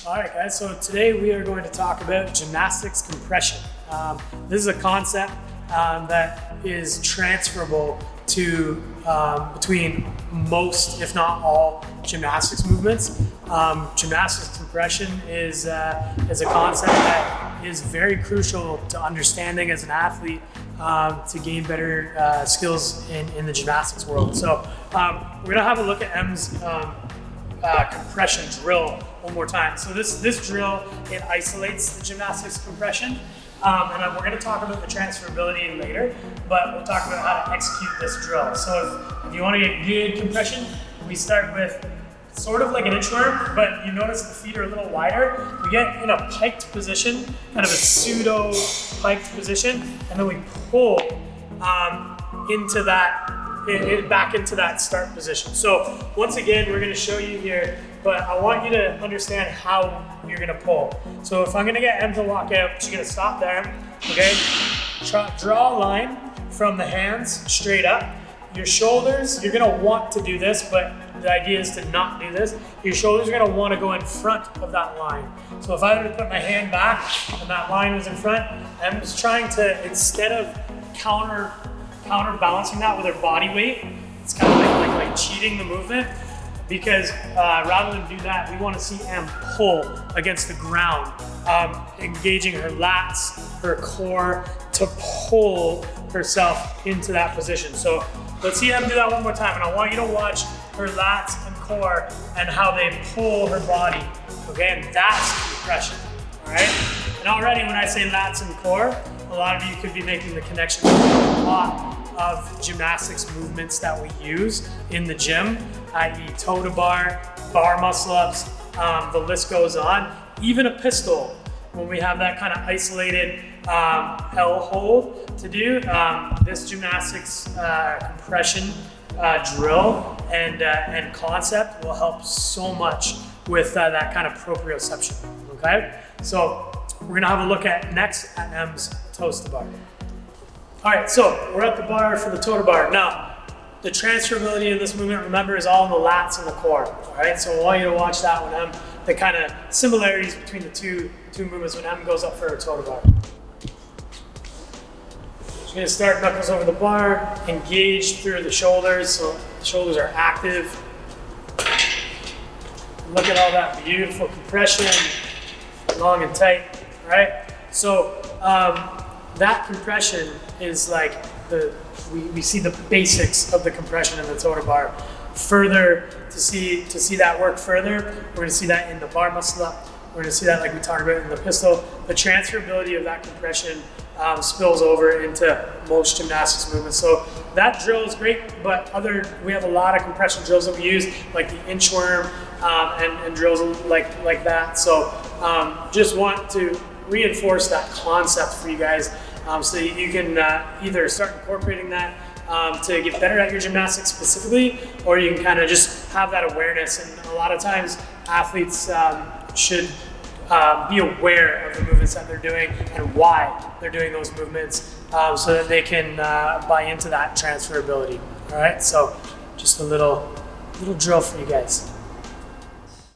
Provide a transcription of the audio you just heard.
Alright guys, so today we are going to talk about gymnastics compression. This is a concept that is transferable to between most, if not all, gymnastics movements. Gymnastics compression is a concept that is very crucial to understanding as an athlete to gain better skills in the gymnastics world. So we're going to have a look at M's compression drill one more time. So this drill, it isolates the gymnastics compression, and we're going to talk about the transferability later, but we'll talk about how to execute this drill. So if you want to get good compression, we start with sort of like an inchworm, but you notice the feet are a little wider. We get in a piked position, kind of a pseudo piked position, and then we pull into that, back into that start position. So once again, we're going to show you here, but I want you to understand how you're going to pull. So if I'm going to get Em to walk out, she's going to stop there, okay? Draw a line from the hands straight up. Your shoulders, you're going to want to do this, but the idea is to not do this. Your shoulders are going to want to go in front of that line. So if I were to put my hand back and that line was in front, I'm just trying to, instead of counterbalancing that with her body weight, it's kind of like cheating the movement, because rather than do that, we want to see Em pull against the ground, engaging her lats, her core to pull herself into that position. So let's see Em do that one more time, and I want you to watch her lats and core and how they pull her body, okay? And that's compression, all right? And already when I say lats and core, a lot of you could be making the connection with a lot of gymnastics movements that we use in the gym, i.e. toe to bar, bar muscle ups, the list goes on. Even a pistol, when we have that kind of isolated L hold to do, this gymnastics compression drill and concept will help so much with that kind of proprioception, okay? So we're gonna have a look at next at Em's toes to bar. All right, so we're at the bar for the toe to bar. Now, the transferability of this movement, remember, is all in the lats and the core, all right? So I want you to watch that one, Em, the kind of similarities between the two movements when Em goes up for her toe to bar. She's gonna start knuckles over the bar, engage through the shoulders, so the shoulders are active. Look at all that beautiful compression, long and tight, right? So that compression is like we see the basics of the compression in the toe to bar. Further, to see that work further, we're gonna see that in the bar muscle up. We're gonna see that, like we talked about, in the pistol. The transferability of that compression spills over into most gymnastics movements. So that drill is great, but we have a lot of compression drills that we use, like the inchworm and drills like that. So just want to reinforce that concept for you guys, so that you can either start incorporating that to get better at your gymnastics specifically, or you can kind of just have that awareness. And a lot of times athletes should be aware of the movements that they're doing and why they're doing those movements, so that they can buy into that transferability. All right, so just a little drill for you guys.